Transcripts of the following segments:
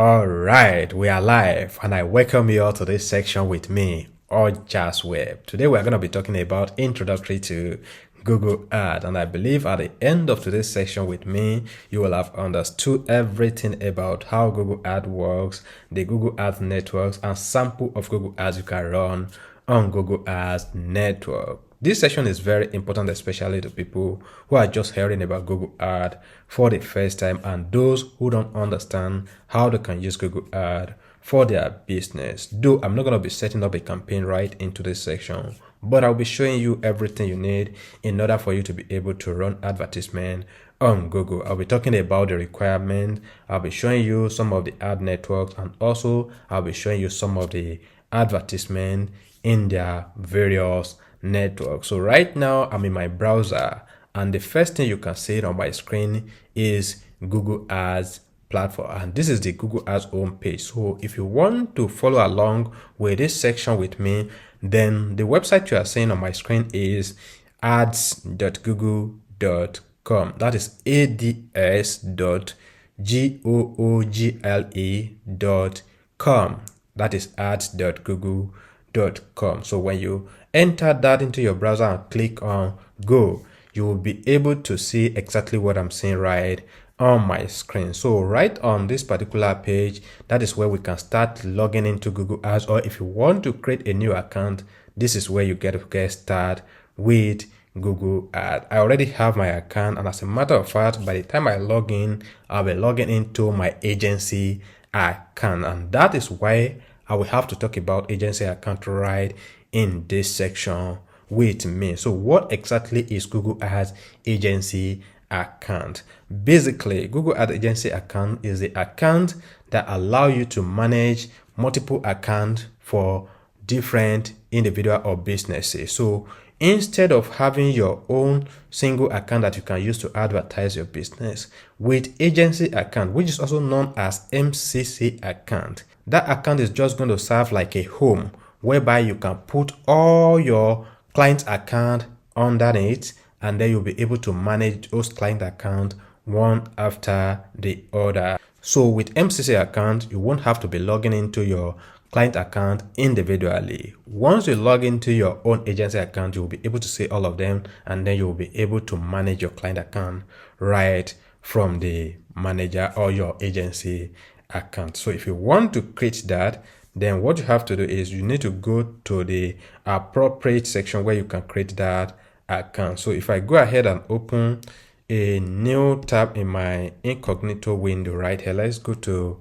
All right, we are live, and I welcome you all to this section with me, Ojasweb. Today we're going to be talking about introductory to Google Ads, and I believe at the end of today's section with me, you will have understood everything about how Google Ads works, the Google Ads networks, and sample of Google Ads you can run on Google Ads network. This session is very important, especially to people who are just hearing about Google Ads for the first time and those who don't understand how they can use Google Ads for their business. Though I'm not going to be setting up a campaign right into this section, but I'll be showing you everything you need in order for you to be able to run advertisement on Google. I'll be talking about the requirement. I'll be showing you some of the ad networks, and also I'll be showing you some of the advertisement in their various network. So right now I'm in my browser, and the first thing you can see on my screen is Google Ads platform, and this is the Google Ads home page. So if you want to follow along with this section with me, then the website you are seeing on my screen is ads.google.com. that is ads.google.com. that is ads.google.com. So when you enter that into your browser and click on go, you will be able to see exactly what I'm seeing right on my screen. So right on this particular page, that is where we can start logging into Google Ads, or if you want to create a new account, this is where you get started with Google Ads. I already have my account, and as a matter of fact, by the time I log in, I'll be logging into my agency account, and that is why I will have to talk about agency account right in this section with me. So what exactly is Google Ads agency account? Basically, Google Ads agency account is the account that allow you to manage multiple accounts for different individual or businesses. So instead of having your own single account that you can use to advertise your business, with agency account, which is also known as MCC account, that account is just going to serve like a home whereby you can put all your client account under it, and then you'll be able to manage those client account one after the other. So with MCC account, you won't have to be logging into your client account individually. Once you log into your own agency account, you'll be able to see all of them, and then you'll be able to manage your client account right from the manager or your agency account. So if you want to create that, then what you have to do is you need to go to the appropriate section where you can create that account. So if I go ahead and open a new tab in my incognito window right here, let's go to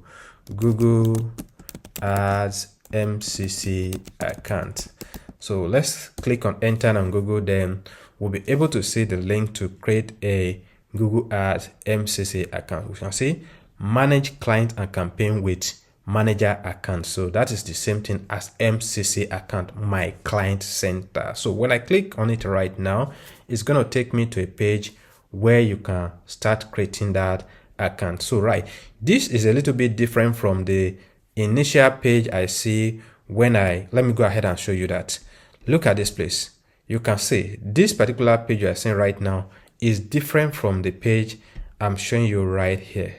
Google Ads MCC account. So let's click on enter on Google, then we'll be able to see the link to create a Google Ads MCC account. We can see manage client and campaign with manager account. So that is the same thing as MCC account, my client center. So when I click on it right now, it's going to take me to a page where you can start creating that account. So right, this is a little bit different from the initial page I see when let me go ahead and show you that. Look at this place. You can see this particular page you are seeing right now is different from the page I'm showing you right here.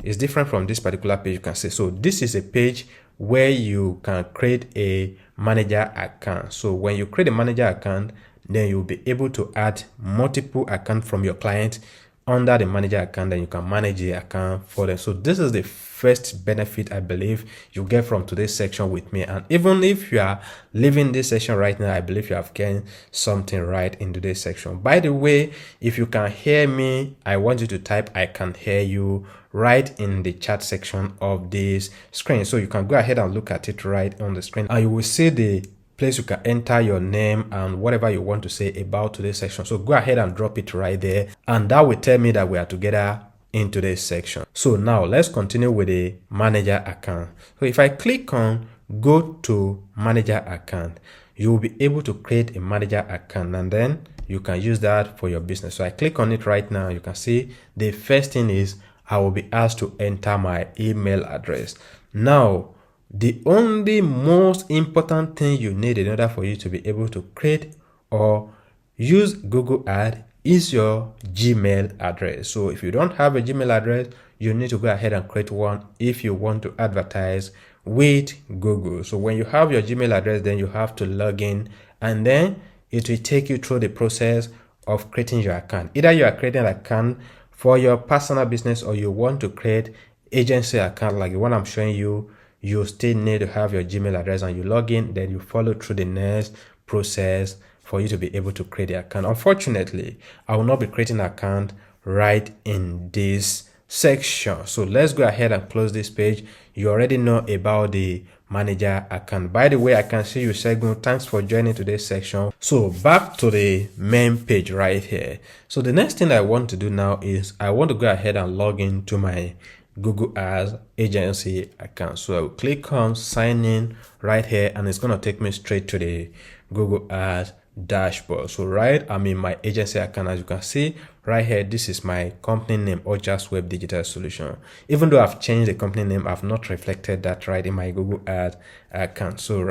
It's different from this particular page you can see. So this is a page where you can create a manager account. So when you create a manager account, then you'll be able to add multiple accounts from your client under the manager account, and you can manage the account for them. So this is the first benefit I believe you get from today's section with me. And even if you are leaving this section right now, I believe you have gained something right in today's section. By the way, if you can hear me, I want you to type I can hear you right in the chat section of this screen. So you can go ahead and look at it right on the screen, and you will see the place you can enter your name and whatever you want to say about today's section. So go ahead and drop it right there, and that will tell me that we are together in today's section. So now let's continue with the manager account. So if I click on go to manager account, you will be able to create a manager account, and then you can use that for your business. So I click on it right now. You can see the first thing is I will be asked to enter my email address. Now, the only most important thing you need in order for you to be able to create or use Google Ads is your Gmail address. So if you don't have a Gmail address, you need to go ahead and create one if you want to advertise with Google. So when you have your Gmail address, then you have to log in, and then it will take you through the process of creating your account. Either you are creating an account for your personal business, or you want to create agency account like the one I'm showing you. You still need to have your Gmail address, and you log in, then you follow through the next process for you to be able to create the account. Unfortunately, I will not be creating an account right in this section. So let's go ahead and close this page. You already know about the manager account. By the way, I can see you, Segun. Thanks for joining today's section. So back to the main page right here. So the next thing I want to do now is I want to go ahead and log into my Google Ads agency account. So I will click on sign in right here, and it's going to take me straight to the Google Ads dashboard. So I'm in my agency account. As you can see right here, this is my company name, Ojasweb Digital Solution. Even though I've changed the company name, I've not reflected that right in my Google Ads account. So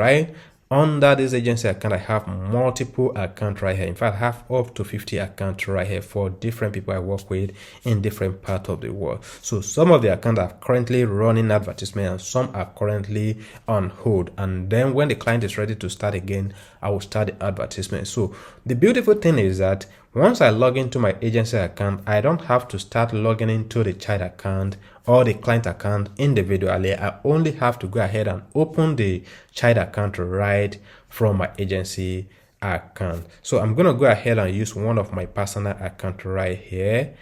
under this agency account, I have multiple accounts right here. In fact, I have up to 50 accounts right here for different people I work with in different parts of the world. So some of the accounts are currently running advertisement, and some are currently on hold. And then when the client is ready to start again, I will start the advertisement. So the beautiful thing is that once I log into my agency account, I don't have to start logging into the child account or the client account individually. I only have to go ahead and open the child account right from my agency account. So I'm going to go ahead and use one of my personal accounts right here,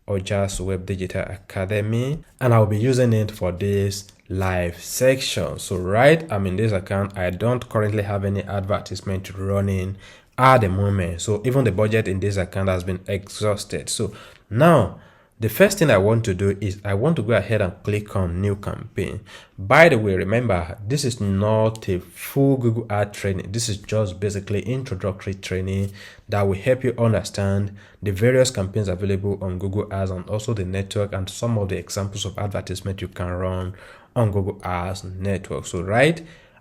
Ojasweb Digital Academy, and I'll be using it for this live section. So I'm in this account. I don't currently have any advertisement running at the moment. So even the budget in this account has been exhausted. So now the first thing I want to do is I want to go ahead and click on new campaign. By the way, remember, this is not a full Google Ad training. This is just basically introductory training that will help you understand the various campaigns available on Google Ads, and also the network, and some of the examples of advertisement you can run on Google Ads network. So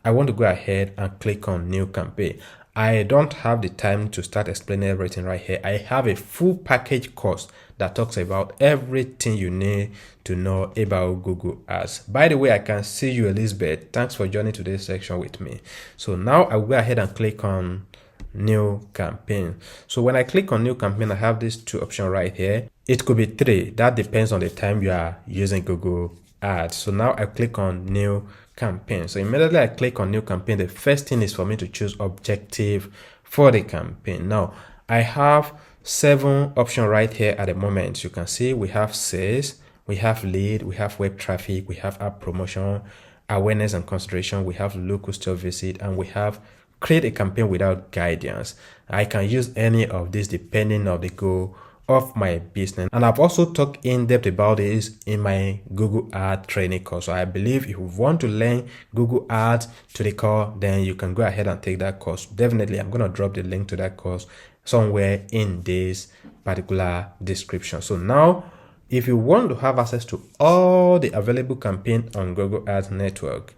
I want to go ahead and click on new campaign. I don't have the time to start explaining everything right here. I have a full package course that talks about everything you need to know about Google Ads. By the way, I can see you, Elizabeth. Thanks for joining today's section with me. So now I will go ahead and click on new campaign. So when I click on new campaign, I have these two options right here. It could be three. That depends on the time you are using Google Ads. So now I click on new campaign. So immediately I click on new campaign, the first thing is for me to choose objective for the campaign. Now I have 7 options right here at the moment. You can see we have sales, we have lead, we have web traffic, we have app promotion, awareness and consideration, we have local store visit, and we have create a campaign without guidance. I can use any of these depending on the goal of my business, and I've also talked in depth about this in my Google Ads training course. So I believe if you want to learn Google Ads to the core, then you can go ahead and take that course. Definitely, I'm going to drop the link to that course somewhere in this particular description. So now, if you want to have access to all the available campaigns on Google Ads network,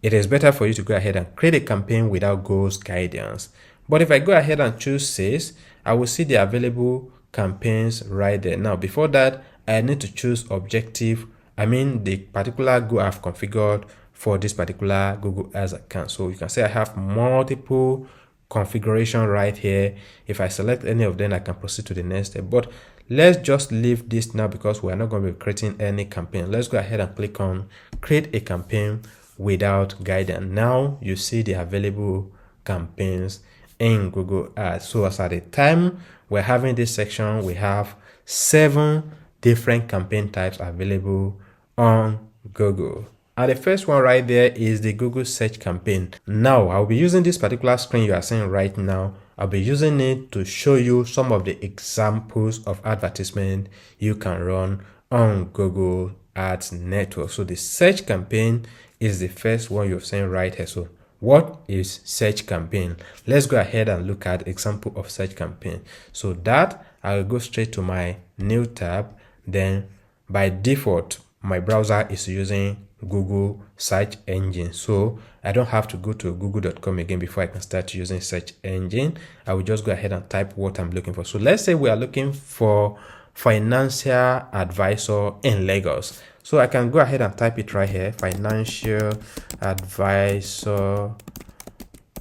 it is better for you to go ahead and create a campaign without goals guidance. But if I go ahead and choose sales, I will see the available campaigns right there. Now before that, I need to choose objective, the particular goal I've configured for this particular Google Ads account. So you can see I have multiple configuration right here. If I select any of them, I can proceed to the next step, but let's just leave this now because we are not going to be creating any campaign. Let's go ahead and click on create a campaign without guidance. Now you see the available campaigns in Google Ads. So as at the time we're having this section, we have 7 different campaign types available on Google. And the first one right there is the Google search campaign. Now I'll be using this particular screen you are seeing right now. I'll be using it to show you some of the examples of advertisement you can run on Google Ads network. So the search campaign is the first one you're seeing right here. So what is search campaign? Let's go ahead and look at example of search campaign. So that I'll go straight to my new tab. Then by default, my browser is using Google search engine. So I don't have to go to google.com again before I can start using search engine. I will just go ahead and type what I'm looking for. So let's say we are looking for financial advisor in Lagos. So I can go ahead and type it right here, financial advisor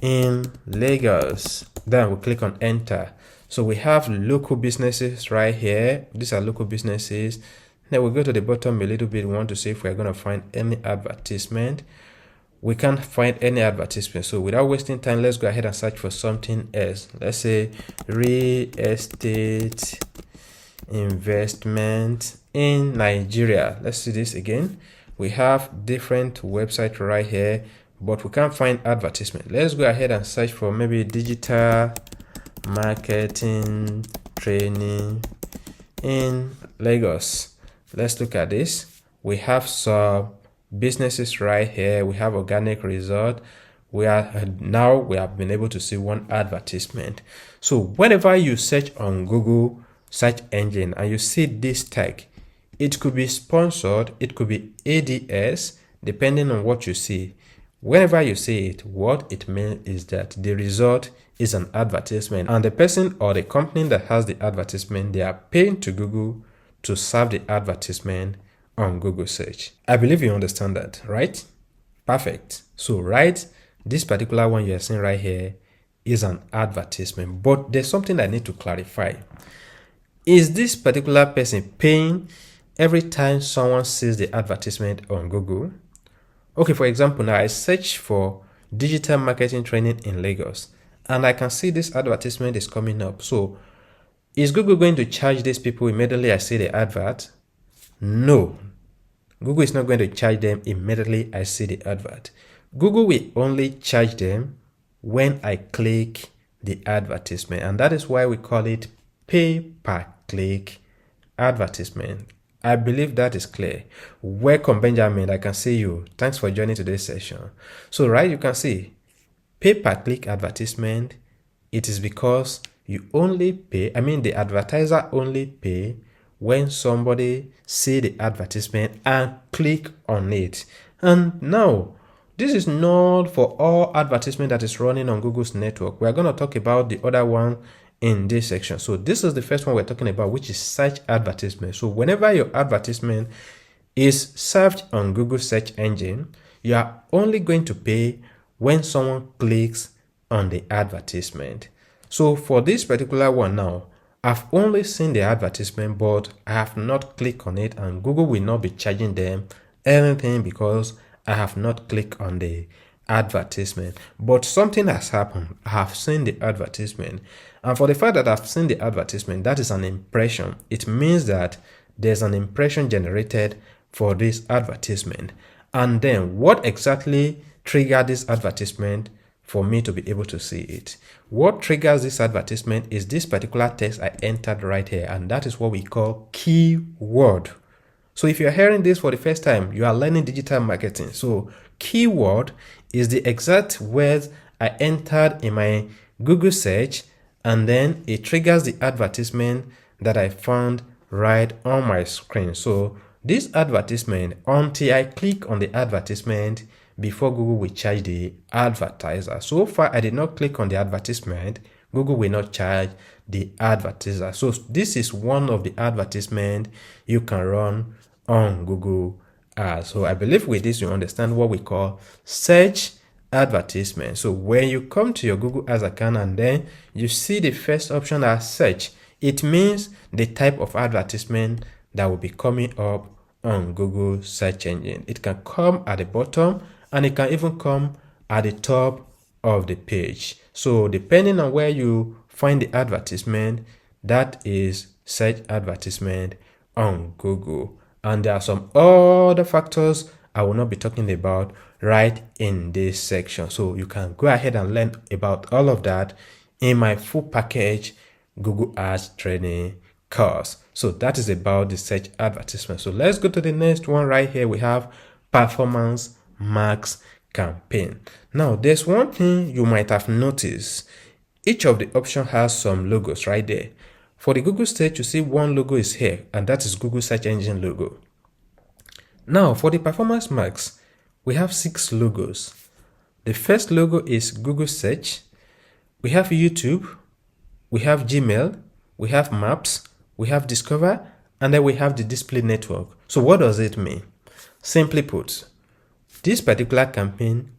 in Lagos. Then we'll click on enter. So we have local businesses right here. These are local businesses. Then we'll go to the bottom a little bit. We want to see if we're going to find any advertisement. We can't find any advertisement. So without wasting time, let's go ahead and search for something else. Let's say real estate investment in Nigeria. Let's see this again. We have different websites right here, but we can't find advertisement. Let's go ahead and search for maybe digital marketing training in Lagos. Let's look at this. We have some businesses right here. We have organic resort. We have been able to see one advertisement. So whenever you search on Google search engine and you see this tag, it could be sponsored, it could be ADS, depending on what you see. Whenever you see it, what it means is that the result is an advertisement, and the person or the company that has the advertisement, they are paying to Google to serve the advertisement on Google search. I believe you understand that, right? Perfect. So right, this particular one you are seeing right here is an advertisement, but there's something I need to clarify. Is this particular person paying every time someone sees the advertisement on Google? Okay, for example, now I search for digital marketing training in Lagos and I can see this advertisement is coming up. So is Google going to charge these people immediately I see the advert? No. Google is not going to charge them immediately I see the advert. Google will only charge them when I click the advertisement, and that is why we call it pay per click advertisement. I believe that is clear. Welcome, Benjamin. I can see you. Thanks for joining today's session. So, right, you can see pay per click advertisement. It is because you only pay, the advertiser only pay when somebody see the advertisement and click on it. And now, this is not for all advertisement that is running on Google's network. We are going to talk about the other one in this section. So this is the first one we're talking about, which is search advertisement. So whenever your advertisement is served on Google search engine, you are only going to pay when someone clicks on the advertisement. So for this particular one now, I've only seen the advertisement, but I have not clicked on it, and Google will not be charging them anything because I have not clicked on the advertisement. But something has happened. I have seen the advertisement, and for the fact that I've seen the advertisement, that is an impression. It means that there's an impression generated for this advertisement. And then what exactly triggered this advertisement for me to be able to see it? What triggers this advertisement is this particular text I entered right here, and that is what we call keyword. So if you're hearing this for the first time, you are learning digital marketing. So keyword is the exact words I entered in my Google search, and then it triggers the advertisement that I found right on my screen. So this advertisement, until I click on the advertisement before Google will charge the advertiser. So far, I did not click on the advertisement. Google will not charge the advertiser. So this is one of the advertisements you can run on Google Ads. So I believe with this, you understand what we call search advertisement. So when you come to your Google Ads account and then you see the first option as search, it means the type of advertisement that will be coming up on Google search engine. It can come at the bottom and it can even come at the top of the page. So depending on where you find the advertisement, that is search advertisement on Google. And there are some other factors I will not be talking about right in this section. So you can go ahead and learn about all of that in my full package Google Ads training course. So that is about the search advertisement. So let's go to the next one right here. We have performance max campaign. Now there's one thing you might have noticed. Each of the options has some logos right there. For the Google search, you see one logo is here, and that is Google search engine logo. Now for the performance max, we have 6 logos. The first logo is Google search. We have YouTube, we have Gmail, we have Maps, we we have discover, and then we have the display network. So what does it mean? Simply put, this particular campaign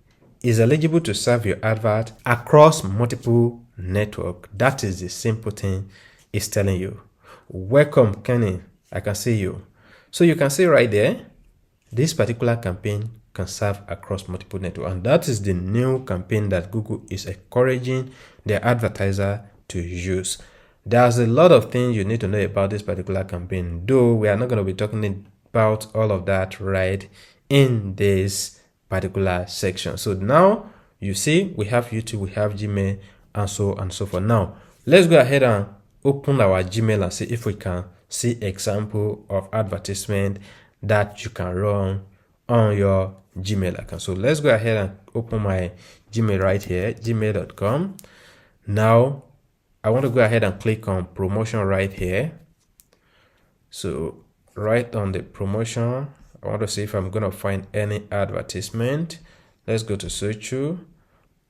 is eligible to serve your advert across multiple network. That is the simple thing it's telling you. Welcome, Kenny. I can see you. So you can see right there, this particular campaign can serve across multiple networks, and that is the new campaign that Google is encouraging their advertiser to use. There's a lot of things you need to know about this particular campaign, though we are not going to be talking about all of that right in this particular section. So now you see we have YouTube, we have Gmail, and so on and so forth. Now let's go ahead and open our Gmail and see if we can see example of advertisement that you can run on your Gmail account. So let's go ahead and open my Gmail right here, gmail.com. Now I want to go ahead and click on promotion right here. So right on the promotion, I want to see if I'm going to find any advertisement. Let's go to social.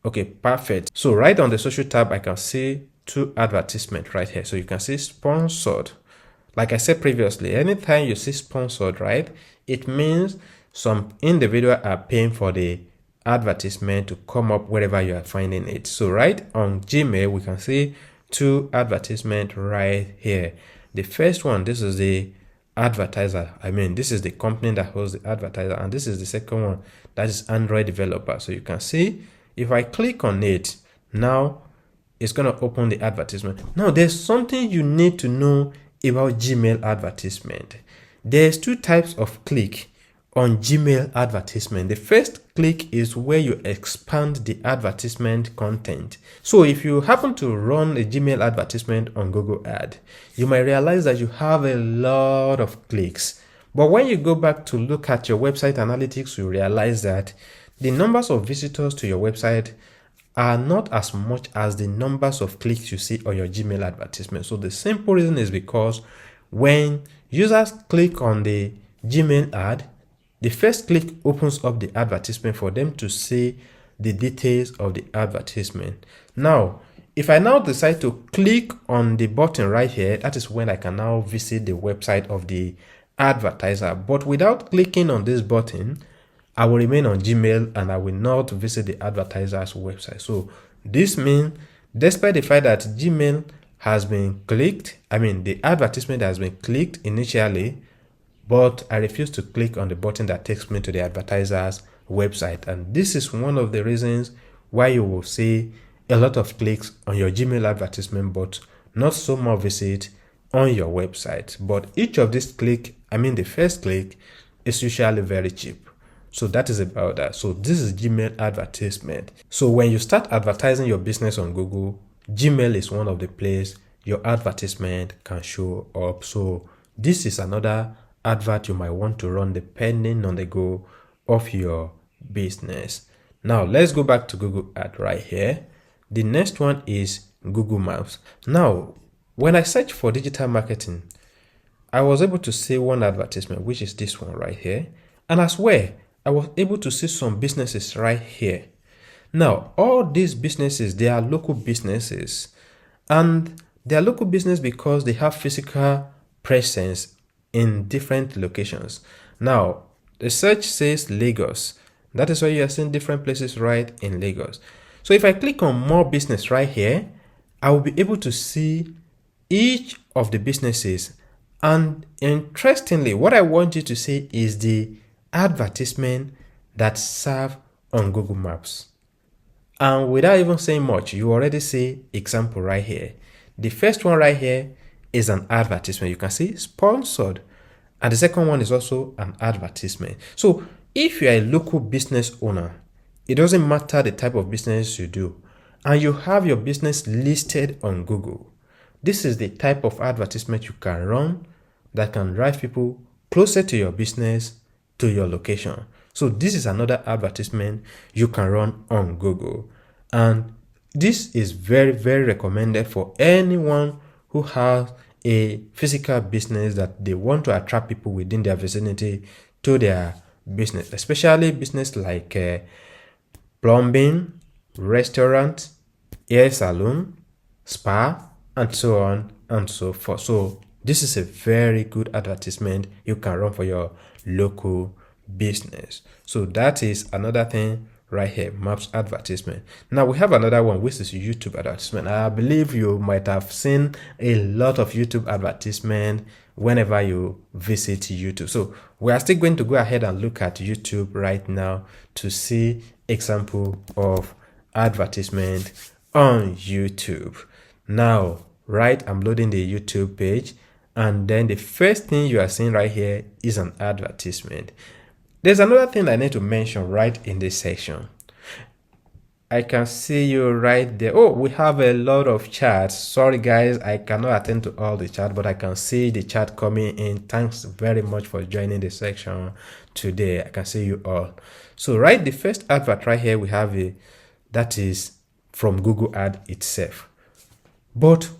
Okay, perfect. So right on the social tab, I can see two advertisements right here. So you can see sponsored. Like I said previously, anytime you see sponsored, right, it means some individual are paying for the advertisement to come up wherever you are finding it. So right on Gmail, we can see two advertisements right here. The first one, this is the advertiser. This is the company that holds the advertiser, and this is the second one, that is Android developer. So you can see if I click on it, now it's going to open the advertisement. Now there's something you need to know about Gmail advertisement. There's two types of click on Gmail advertisement. The first click is where you expand the advertisement content. So if you happen to run a Gmail advertisement on Google Ad, you might realize that you have a lot of clicks. But when you go back to look at your website analytics, you realize that the numbers of visitors to your website are not as much as the numbers of clicks you see on your Gmail advertisement. So the simple reason is because when users click on the Gmail ad, the first click opens up the advertisement for them to see the details of the advertisement. Now, if I now decide to click on the button right here, that is when I can now visit the website of the advertiser. But without clicking on this button, I will remain on Gmail and I will not visit the advertiser's website. So this means, despite the fact that Gmail has been clicked, the advertisement has been clicked initially, but I refuse to click on the button that takes me to the advertiser's website. And this is one of the reasons why you will see a lot of clicks on your Gmail advertisement, but not so much visit on your website. But each of these click, the first click is usually very cheap. So that is about that. So this is Gmail advertisement. So when you start advertising your business on Google, Gmail is one of the places your advertisement can show up. So this is another advert you might want to run depending on the goal of your business. Now let's go back to Google Ad right here. The next one is Google Maps. Now, when I search for digital marketing, I was able to see one advertisement, which is this one right here. And as well, I was able to see some businesses right here. Now, all these businesses, they are local businesses. And they are local business because they have physical presence in different locations. Now, the search says Lagos. That is why you are seeing different places right in Lagos. So if I click on more business right here, I will be able to see each of the businesses. And interestingly, what I want you to see is the advertisement that serve on Google Maps. And without even saying much, you already see example right here. The first one right here is an advertisement. You can see sponsored. And the second one is also an advertisement. So if you are a local business owner, it doesn't matter the type of business you do, and you have your business listed on Google, this is the type of advertisement you can run that can drive people closer to your business, to your location. So this is another advertisement you can run on Google. And this is very, very recommended for anyone who has a physical business that they want to attract people within their vicinity to their business, especially business like plumbing, restaurant, hair salon, spa, and so on and so forth. So This is a very good advertisement you can run for your local business. So that is another thing right here, maps advertisement. Now we have another one, which is YouTube advertisement. I believe you might have seen a lot of YouTube advertisement whenever you visit YouTube. So we are still going to go ahead and look at YouTube right now to see example of advertisement on YouTube. Now, right, I'm loading the YouTube page, and then the first thing you are seeing right here is an advertisement. There's another thing I need to mention right in this section. I can see you right there. Oh, we have a lot of chats. Sorry guys, I cannot attend to all the chat, but I can see the chat coming in. Thanks very much for joining the section today. I can see you all. So right, the first advert right here we have that is from Google Ad itself. But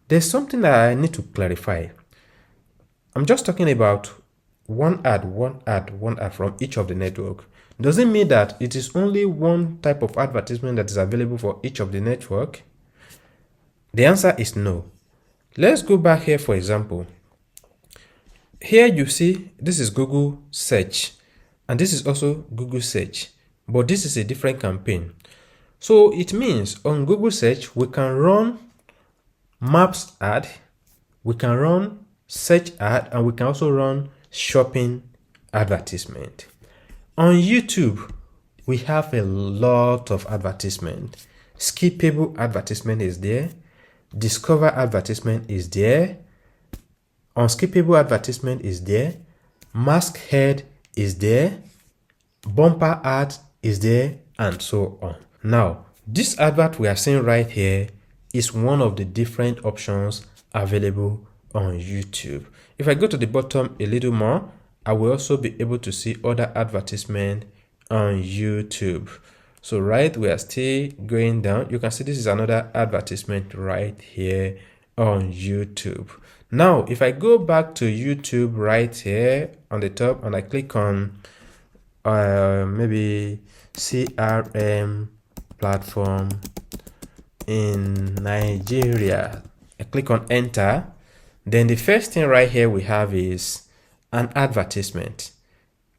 there's something that I need to clarify. I'm just talking about one ad from each of the network. Doesn't mean that it is only one type of advertisement that is available for each of the network. The answer is no. Let's go back here, for example. Here you see this is Google search, and this is also Google search, but this is a different campaign. So it means on Google search we can run maps ad, we can run search ad, and we can also run shopping advertisement. On YouTube, we have a lot of advertisement. Skippable advertisement is there. Discover advertisement is there. Unskippable advertisement is there. Mask head is there. Bumper ad is there, and so on. Now, this advert we are seeing right here is one of the different options available on YouTube. If I go to the bottom a little more, I will also be able to see other advertisement on YouTube. So right, we are still going down. You can see this is another advertisement right here on YouTube. Now, if I go back to YouTube right here on the top and I click on maybe CRM platform in Nigeria, I click on enter, then the first thing right here we have is an advertisement,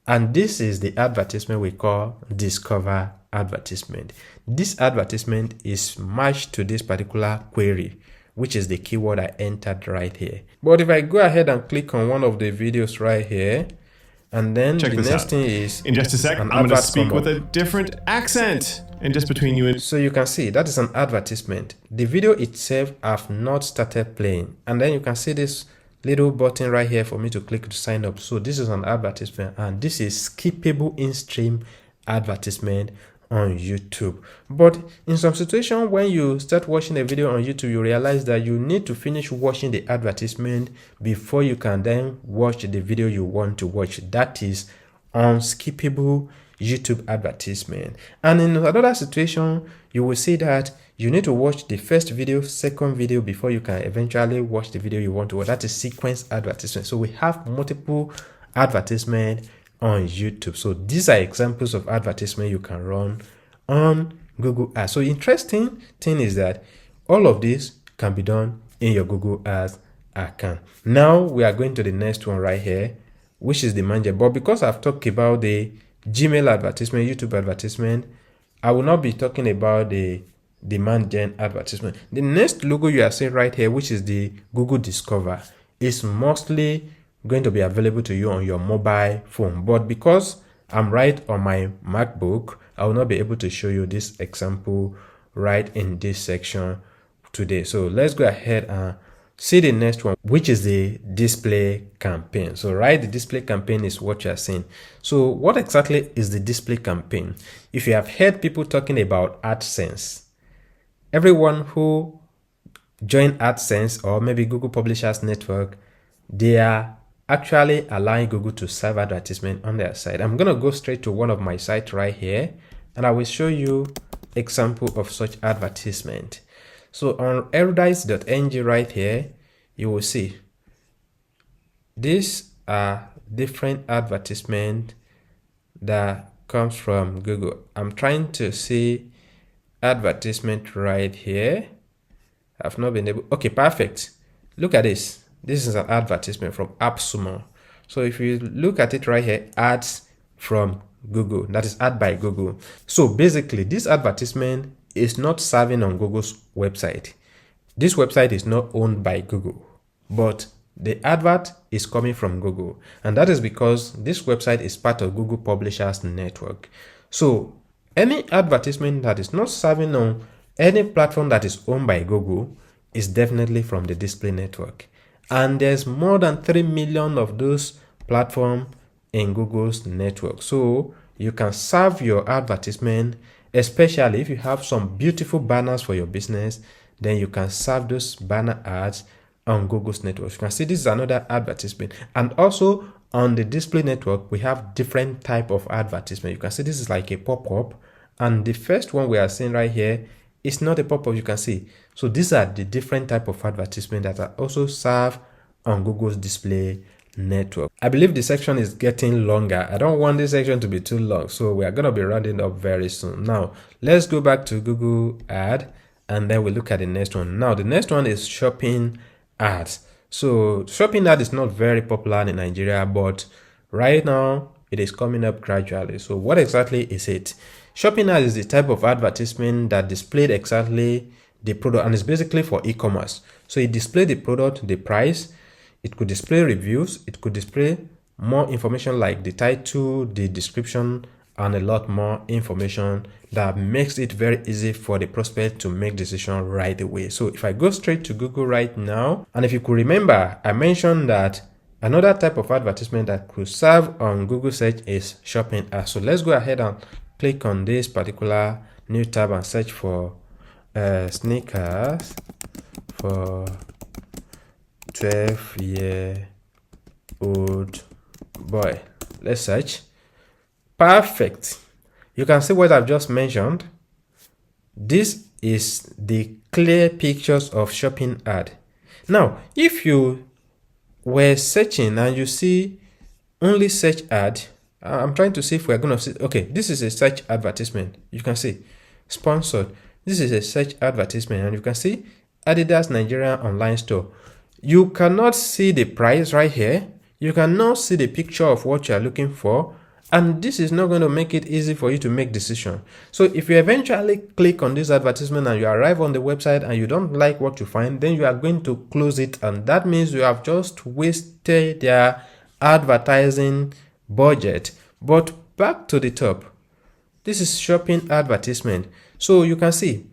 and this is the advertisement we call discover advertisement. This advertisement is matched to this particular query, which is the keyword I entered right here. But if I go ahead and click on one of the videos right here, and then the next thing is in just a sec, I'm going to speak with a different accent, and just between you and so you can see that is an advertisement. The video itself have not started playing, and then you can see this little button right here for me to click to sign up. So this is an advertisement, and this is skippable in-stream advertisement on YouTube. But in some situation, when you start watching a video on YouTube, you realize that you need to finish watching the advertisement before you can then watch the video you want to watch. That is unskippable YouTube advertisement. And in another situation, you will see that you need to watch the first video, second video before you can eventually watch the video you want to watch. That is sequence advertisement. So we have multiple advertisement on YouTube. So these are examples of advertisement you can run on Google Ads. So interesting thing is that all of this can be done in your Google Ads account. Now we are going to the next one right here, which is the manager. But because I've talked about the Gmail advertisement, YouTube advertisement, I will not be talking about the demand gen advertisement. The next logo you are seeing right here, which is the Google Discover, is mostly going to be available to you on your mobile phone. But because I'm right on my MacBook, I will not be able to show you this example right in this section today. So let's go ahead and see the next one, which is the display campaign. So right, the display campaign is what you are seeing. So what exactly is the display campaign? If you have heard people talking about AdSense, everyone who joined AdSense or maybe Google Publishers Network, they are actually allowing Google to serve advertisement on their site. I'm going to go straight to one of my sites right here, and I will show you example of such advertisement. So on erudice.ng right here, you will see these are different advertisement that comes from Google. I'm trying to see advertisement right here. I've not been able. Okay, perfect. Look at this. this is an advertisement from AppSumo. So if you look at it right here, ads from Google, that is ad by Google. So basically this advertisement is not serving on Google's website. This website is not owned by Google, but the advert is coming from Google, and that is because this website is part of Google Publishers Network. So any advertisement that is not serving on any platform that is owned by Google is definitely from the display network. And there's more than 3 million of those platforms in Google's network. So you can serve your advertisement, especially if you have some beautiful banners for your business, then you can serve those banner ads on Google's network. You can see this is another advertisement. And also on the display network, we have different type of advertisement. You can see this is like a pop-up. And the first one we are seeing right here is not a pop-up, you can see. So these are the different type of advertisement that are also served on Google's display network. I believe the section is getting longer. I don't want this section to be too long, so we are going to be rounding up very soon. Now let's go back to Google ad, and then we look at the next one. Now the next one is shopping ads. So shopping ad is not very popular in Nigeria, but right now it is coming up gradually. So what exactly is it? Shopping ad is the type of advertisement that displayed exactly the product, and it's basically for e-commerce. So it displays the product, the price. It could display reviews. It could display more information like the title, the description, and a lot more information that makes it very easy for the prospect to make decision right away. So if I go straight to Google right now, and if you could remember, I mentioned that another type of advertisement that could serve on Google search is shopping ads. So let's go ahead and click on this particular new tab and search for sneakers for 12-year-old boy. Let's search. Perfect. You can see what I've just mentioned. This is the clear pictures of shopping ad. Now, if you were searching and you see only search ad, I'm trying to see if we're going to see. Okay, this is a search advertisement. You can see sponsored. This is a search advertisement, and you can see Adidas Nigeria online store. You cannot see the price right here. You cannot see the picture of what you are looking for, and this is not going to make it easy for you to make decision. So if you eventually click on this advertisement and you arrive on the website and you don't like what you find, then you are going to close it, and that means you have just wasted their advertising budget. But back to the top, this is shopping advertisement. So you can see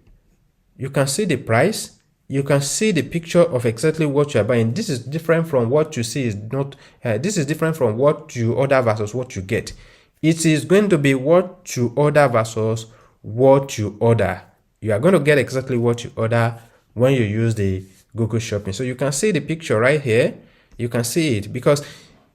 the price, you can see the picture of exactly what you are buying. This is different from what you see is not this is different from what you order versus what you get. It is going to be what you order versus what you order. You are going to get exactly what you order when you use the Google Shopping. So you can see the picture right here. You can see it, because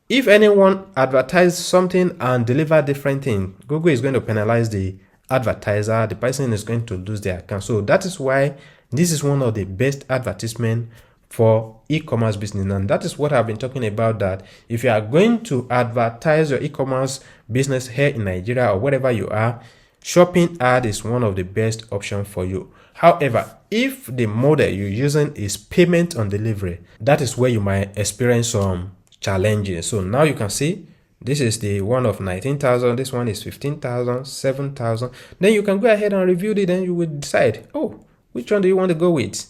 if anyone advertises something and deliver different thing, Google is going to penalize the advertiser. The person is going to lose their account. So that is why this is one of the best advertisement for e-commerce business. And that is what I've been talking about, that if you are going to advertise your e-commerce business here in Nigeria or wherever you are, shopping ad is one of the best options for you. However, if the model you're using is payment on delivery, that is where you might experience some challenges. So now you can see this is the one of 19,000. This one is 15,000, 7,000. Then you can go ahead and review it, and you will decide, oh, which one do you want to go with?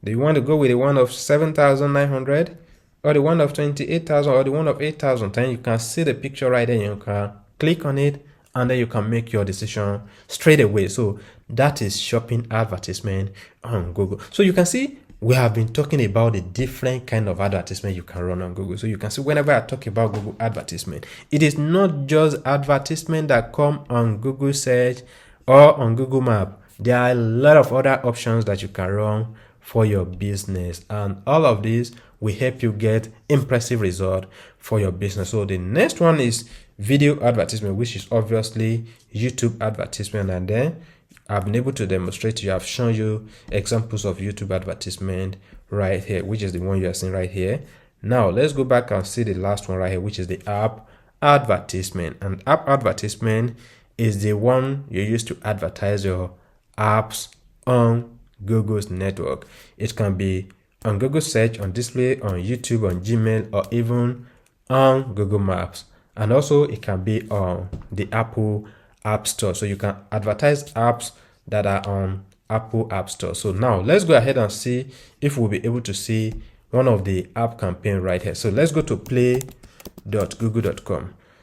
Do you want to go with the one of 7,900 or the one of 28,000 or the one of 8,000? Then you can see the picture right there. You can click on it, and then you can make your decision straight away. So that is shopping advertisement on Google. So you can see we have been talking about the different kind of advertisement you can run on Google. So you can see whenever I talk about Google advertisement, it is not just advertisement that come on Google search or on Google Map. There are a lot of other options that you can run for your business, and all of these will help you get impressive result for your business. So the next one is video advertisement, which is obviously YouTube advertisement, and then I've been able to demonstrate to you. I've shown you examples of YouTube advertisement right here, which is the one you are seeing right here. Now let's go back and see the last one right here, which is the app advertisement. And app advertisement is the one you use to advertise your apps on Google's network. It can be on Google search, on display, on YouTube, on Gmail, or even on Google Maps. And also it can be on the Apple App Store. So you can advertise apps that are on Apple App Store. So now let's go ahead and see if we'll be able to see one of the app campaign right here. So let's go to play.google.com.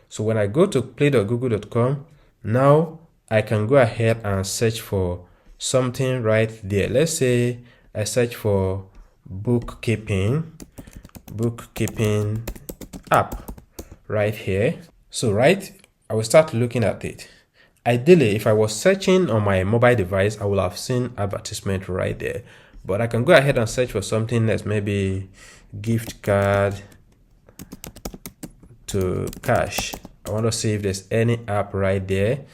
So when I go to play.google.com, now I can go ahead and search for something right there. Let's say I search for bookkeeping app right here. So I will start looking at it. Ideally, if I was searching on my mobile device, I will have seen advertisement right there. But I can go ahead and search for something that's maybe gift card to cash. I want to see if there's any app right there.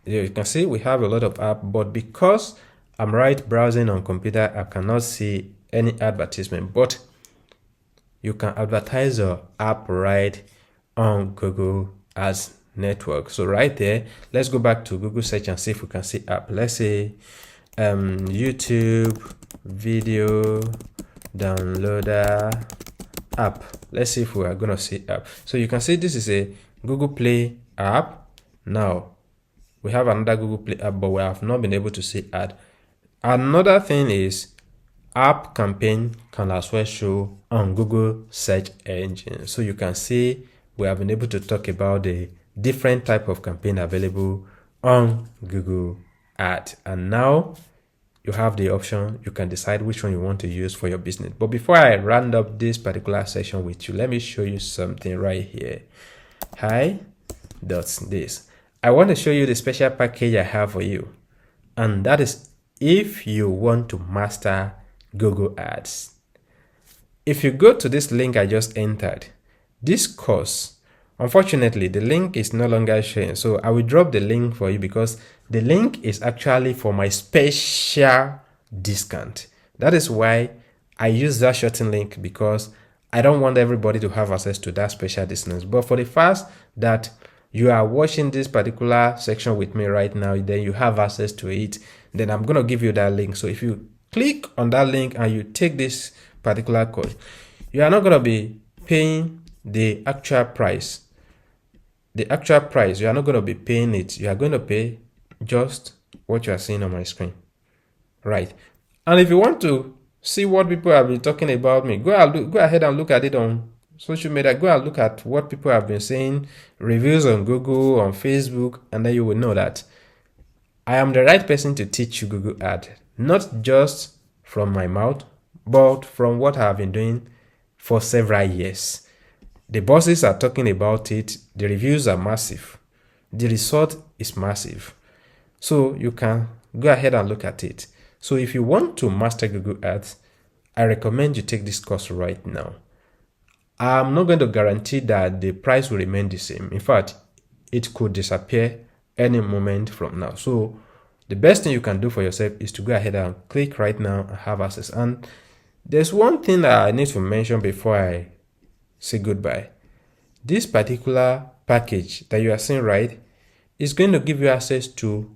You can see we have a lot of apps, but because I'm browsing on computer, I cannot see any advertisement. But you can advertise your app right on Google Ads network. So right there, let's go back to Google search and see if we can see app. Let's say YouTube video downloader app. Let's see if we are gonna see app. So you can see this is a Google Play app. Now we have another Google Play app, but we have not been able to see ad. Another thing is app campaign can as well show on Google search engine. So you can see we have been able to talk about the different type of campaign available on Google Ads. And now you have the option, you can decide which one you want to use for your business. But before I round up this particular session with you, let me show you something right here. This. I want to show you the special package I have for you. And that is if you want to master Google Ads. If you go to this link I just entered, this course, unfortunately, the link is no longer showing. So I will drop the link for you because the link is actually for my special discount. That is why I use that shortened link, because I don't want everybody to have access to that special discount. But for the fact that you are watching this particular section with me right now, then you have access to it, then I'm going to give you that link. So if you click on that link and you take this particular course, you are not going to be paying the actual price. You are not going to be paying it. You are going to pay just what you are seeing on my screen. Right. And if you want to see what people have been talking about me, go ahead and look at it on social media. Go and look at what people have been saying, reviews on Google, on Facebook, and then you will know that I am the right person to teach you Google Ads, not just from my mouth, but from what I have been doing for several years. The bosses are talking about it. The reviews are massive. The result is massive. So you can go ahead and look at it. So if you want to master Google Ads, I recommend you take this course right now. I'm not going to guarantee that the price will remain the same. In fact, it could disappear any moment from now. So the best thing you can do for yourself is to go ahead and click right now and have access. And there's one thing that I need to mention before I say goodbye. This particular package that you are seeing right is going to give you access to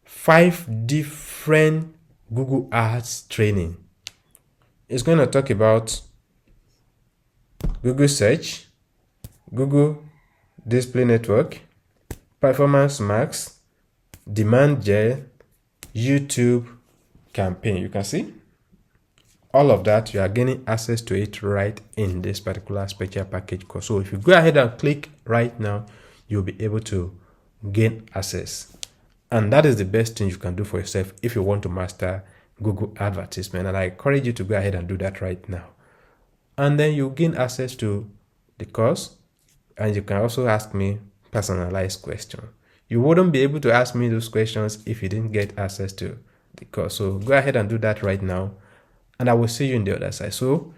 5 different Google Ads training. It's going to talk about Google Search, Google Display Network, Performance Max, Demand Gen, YouTube campaign. You can see all of that. You are gaining access to it right in this particular special package course. So if you go ahead and click right now, you'll be able to gain access. And that is the best thing you can do for yourself if you want to master Google advertisement. And I encourage you to go ahead and do that right now. And then you gain access to the course, and you can also ask me personalized questions. You wouldn't be able to ask me those questions if you didn't get access to the course. So go ahead and do that right now, and I will see you in the other side. So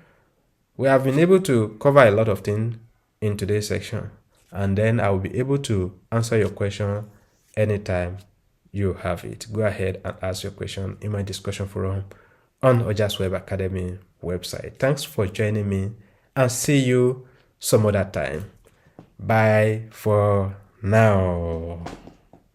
we have been able to cover a lot of things in today's section, and then I will be able to answer your question anytime you have it. Go ahead and ask your question in my discussion forum on Ojasweb Academy website. Thanks for joining me, and see you some other time. Bye for now.